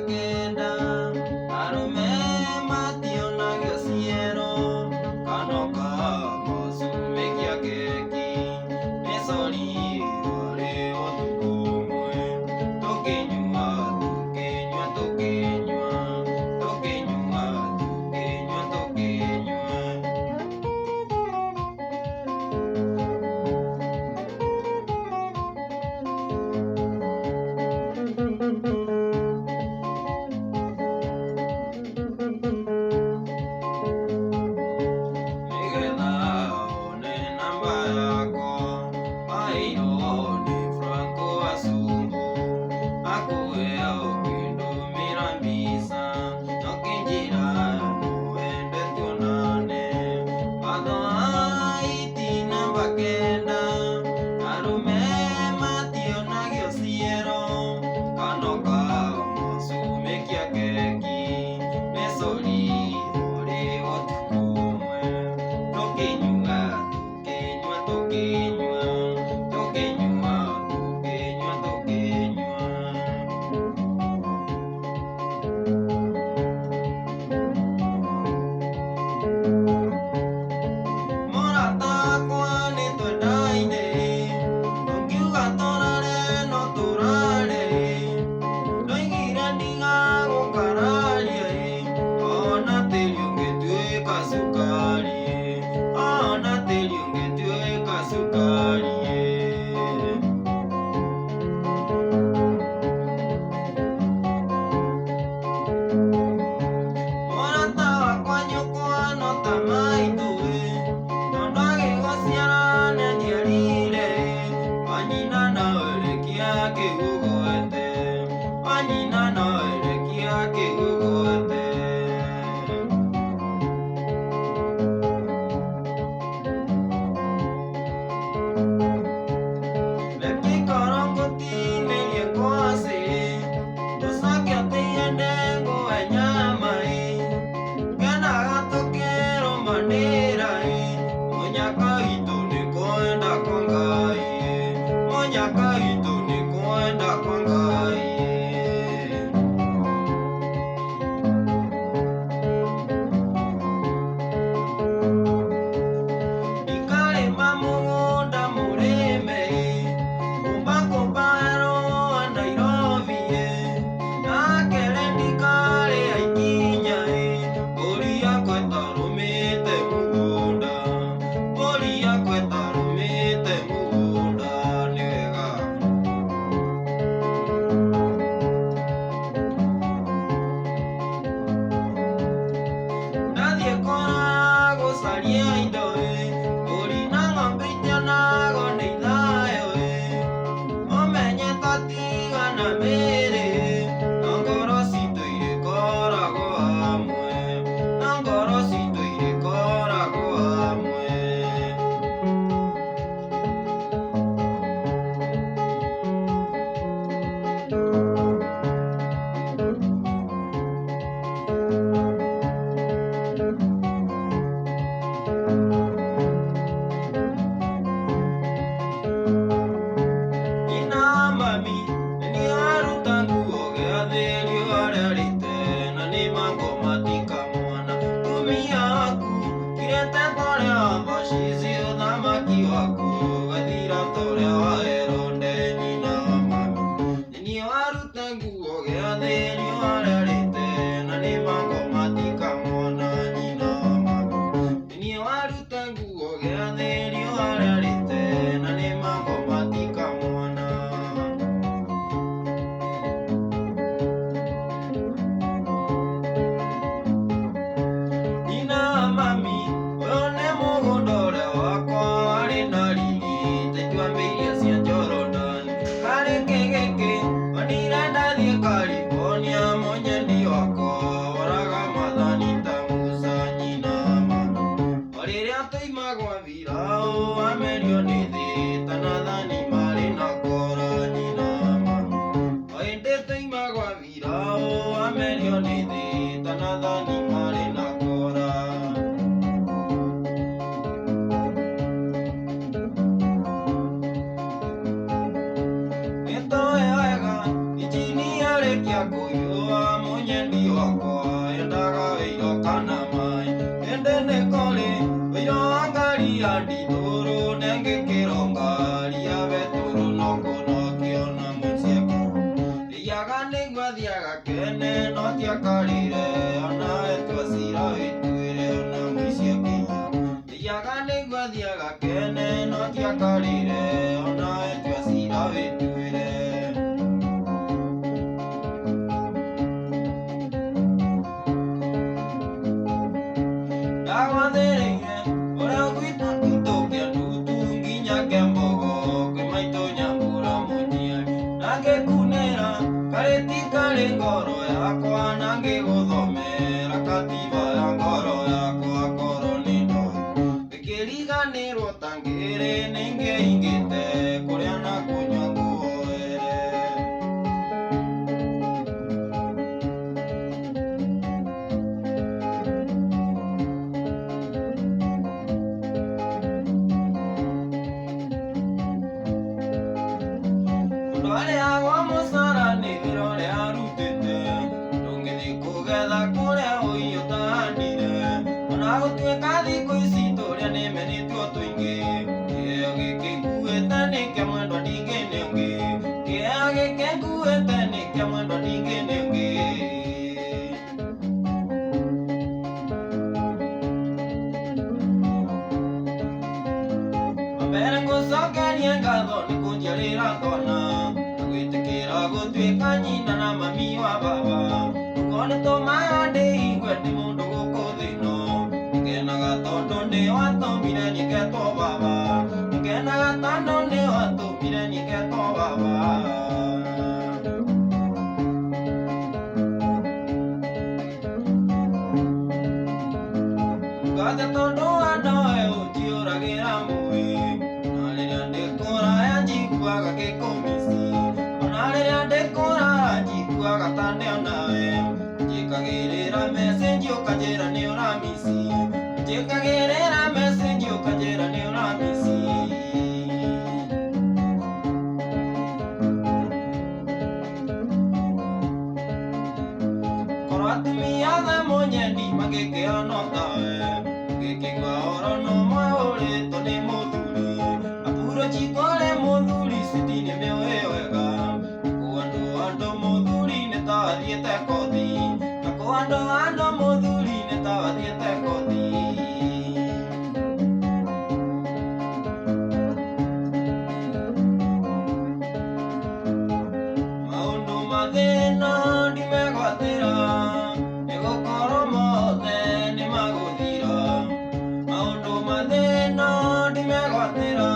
kenda arume mationagio ciero kanoka mocumekia keki nĩ cori ũrĩ ũtukũ ũmwe tũkĩnyua tũkĩnyua tũkĩnyua tũkĩnyua tũkĩnyua tũkĩnyua Esto es haga, y chini arekia koyo nyendi wakwa endaga wĩiro kana maĩ ĩndĩ nĩ kũrĩ wĩiro wa ngari ya ndithũrũ nengĩkĩro ngari ya betũrũ no kũnokĩona mũciake thiaga nĩguo thiaga kene no tiakarĩre ona etua cira wĩtuĩre ona mũciake thiaga nĩguo thiaga kene no tiakarĩre ona etua cira wĩtuĩre ndagwathĩrĩire ũrĩa ũgwĩta tutũkia ndutu nginya kembogo kwĩ maitũ nyambura mũnjiari nangĩkunĩra karĩti karĩ ngoro yakwa na ngĩgũthomera katiba ya ngoro yakwa korwo nĩ ndoĩ ngĩkĩriganĩrwo ta ngĩrĩ nĩngĩingĩte kũrĩa na kũnyua nguoere mũndũ arĩa gwa mũcara nĩ wĩra ũrĩa arutĩte ndũngĩthiĩ kũgetha kũrĩa ũi ũtahandire ona gũtuĩka thikũ ici tũrĩa nĩmenĩtwo tũingĩ kĩheo gĩkĩ nguĩte nĩ kĩa mwendwa ndingĩ nĩ ũngĩ kĩheo gĩkĩ nguĩte nĩ kĩa mwendwa ndingĩ nĩ ũngĩ mbere ngũcokerie ngatho nĩ kũnjiarĩra twana na gwĩtĩkĩra gũtuĩka nyina na mami wa baba ũguo nĩtũmaga ndĩigue ndĩ mũndũ gũkũ thĩ ĩno nĩngenaga tondũ nĩ watũmire nyĩketwo baba nĩngenaga tondũ nĩ watũmire nyĩketwo baba ngate tondũ wandoe ũnjiũragĩra mũĩ na rĩrĩa ndĩkũraya njiguaga gĩkũmici ona rĩrĩa ndĩkũraya njiguaga ta ndĩ onawe njĩkagĩrĩra message ũkanjĩra nĩ ũramisi njĩkagĩrĩra message ũkanjĩra nĩ ũramisi korwo atumia othe mũnyendi mangĩkĩona tawe ngĩkĩigua ũhoro ũmwe ũrĩtwo nĩ mũthuri apurũchi kũrĩ mũthuri citi nĩmĩũĩ wega kũandũ mũthuri nĩ ta wathiĩte kothi na kũandũ mũthuri nĩ ta wathiĩte kothi maũndũ mathĩna ndimegwatĩra nĩgũkorwo mothe nĩ magũthira maũndũ mathĩna ndimegwatĩra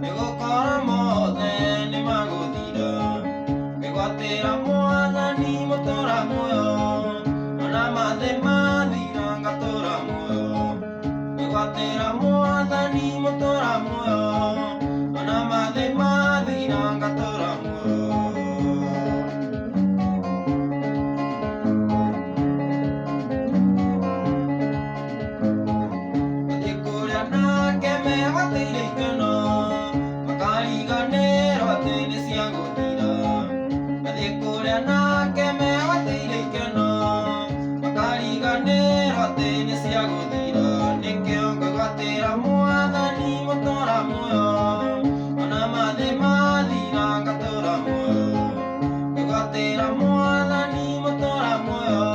nĩgũkorwo mothe nĩ magũthira ngĩgwatĩra mwathani mũtũra muoyo ona mathĩ mathira ngatũra muoyo ngĩgwatĩra mwathani mũtũra muoyo ona mathĩ mathira ngatũra muoyo megwatĩire ikeno makariganĩrwo atĩ nĩ cia gũthira athiĩ kũrĩa nake megwatĩire ikeno makariganĩrwo atĩ nĩ cia gũthira nĩkĩo ngĩgwatĩra mwathani mũtũra muoyo ona mathĩ mathira ngatũra muoyo ngĩgwatĩra mwathani mũtũra muoyo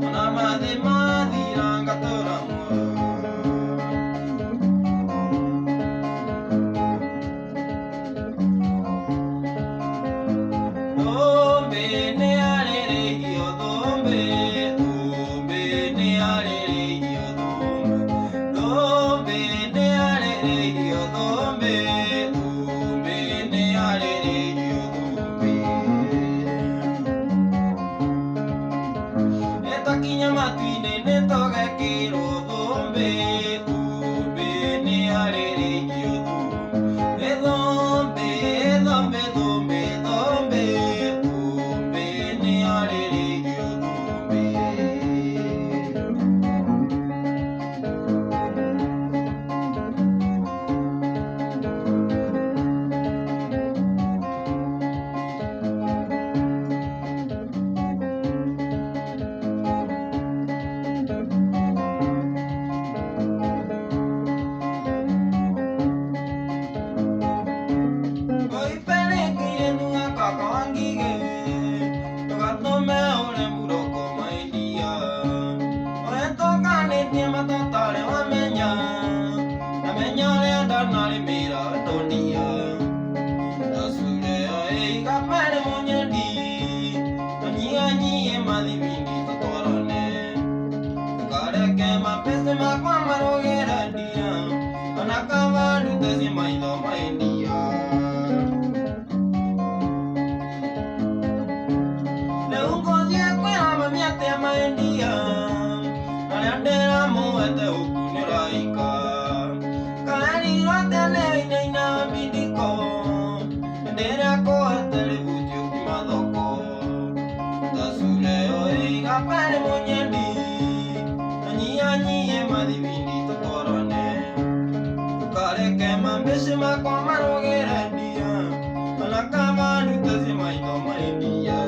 ona mathĩ mathira ngatũra muoyo Kinya matu-inĩ nĩtũgekĩrwo thũmbĩ thũmbĩ nĩ arĩrĩirio thũmbĩ thũmbĩ thũmbĩ thũmbĩ thũmbĩ thũmbĩ nĩ arĩrĩirio thũmbĩ tesi maitho maindia leo ngothie kwira mamiate maindia aria ndiramuete ukuniraika kaeni rotene inaina bidiko ndiria kohete ributio kimathoko tasule oiga pere munyendi anyie mathibindi tukorone tukareke mambeshe makwa marogere ndia ona kama nutezi maitho maindia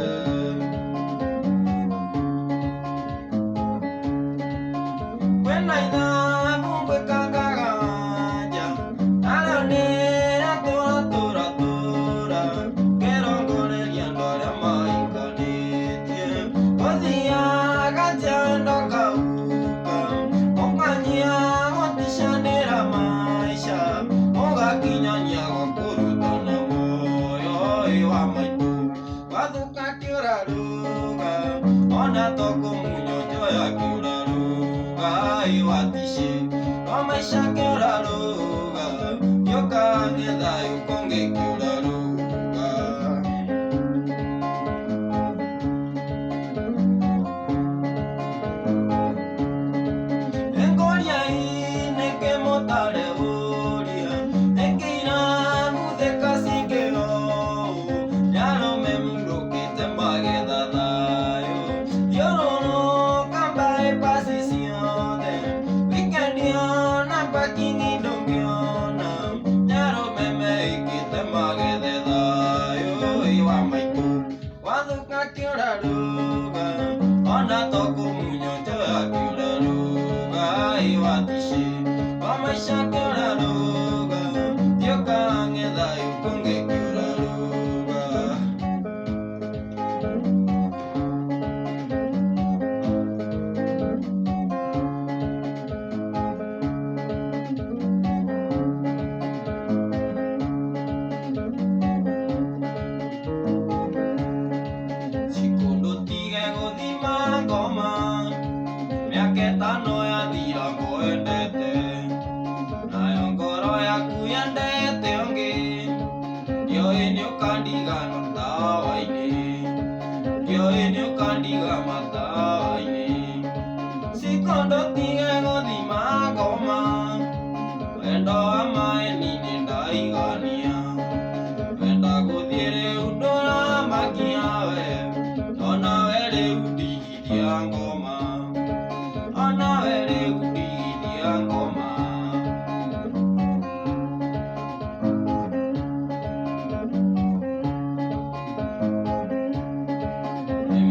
kwena itha kumbwe kakagaja aranera tora kerongoreria andu aria maikanĩtie gũthiaga kĩando kauka ũkanyia gũticanĩra maica ũgakinyania gũkũrutana muoyo wa maitũ wathuka kĩũraruga ona tokũmunywo njoya kĩũraruga watici wa maica kĩũraruga gĩũka nĩ thayũ kũngĩ kĩũraruga ona tokũmunywo njoya kĩũraruga watici wa maica kĩũraruga gĩũka nĩ thayũ kũngĩ kĩũraruga tano yathira ngwendete nayo ngoro yaku yendete ũngĩ ndiũĩ nĩ ũkandiga matawa-inĩ ndiũĩ nĩ ũkandiga matawa-inĩ cikondo tige gũthima ngoma wendo wa maeni nĩ ndaigania wenda gũthiĩ rĩu ndũramakia we ona we rĩu ndigithia ngoma ona we rĩu ndigithia ngoma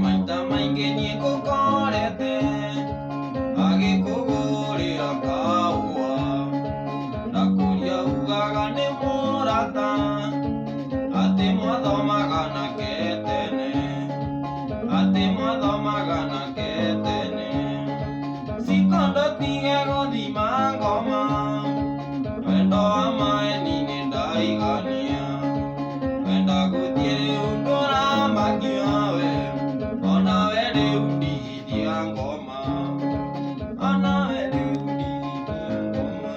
maita maingĩ niĩ ngũkorete agĩkũgũrĩra kahũa ndakũria ugaga nĩ mũrata atĩ mwathomaga nake tene atĩ mwathomaga nake tene cikondo tige gũthima ngoma wendo wa maeni nĩ ndaigania wenda gũthiĩ rĩu ndũramakia we ona we rĩu ndigithia ngoma ona we rĩu ndigithia ngoma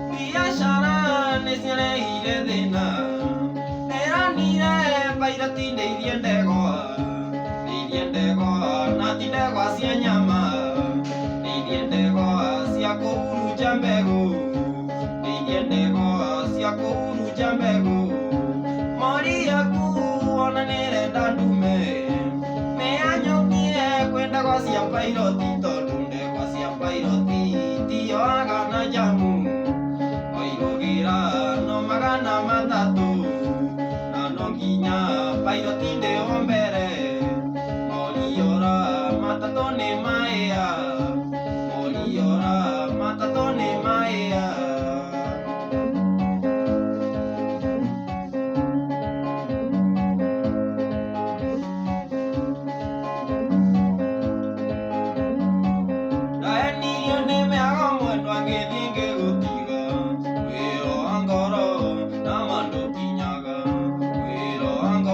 biacara nĩcirehire thĩna neranire bairati ndeithie ndegwa na ti ndegwa cia nyama ndeithie ndegwa cia kũhurunja mbegũ ndeithie ndegwa cia kũhurunja mbegũ mori yaku ona nĩrenda ndume nĩyanyũkie kwĩ ndegwa cia pairoti tondũ ndegwa cia pairoti tioaga na njamu wairũgĩra no magana matatũ na no nginya pairoti ndĩo mbere moriora matatũ nĩ maĩa moriora matatũ nĩ maĩa ndaenirio nĩ mĩago mwendwa ngĩthiĩ ngĩgũtiga wĩro wa ngoro na mandũ kinyaga wĩro wa ngoro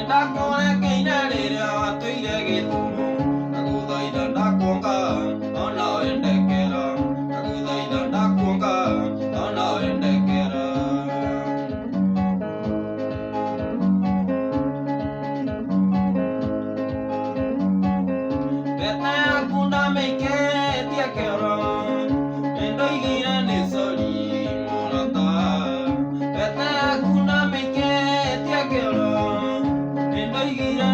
Indakore keinarira tuiregetumo Nakuthaitha ndakuonga ona wendekera Nakuthaitha ndakuonga ona wendekera Beta yaku ndamĩikĩtie kĩoro Nĩndoigire nĩ sori mũrata Beta yaku ndamĩikĩtie kĩoro Nĩndoigire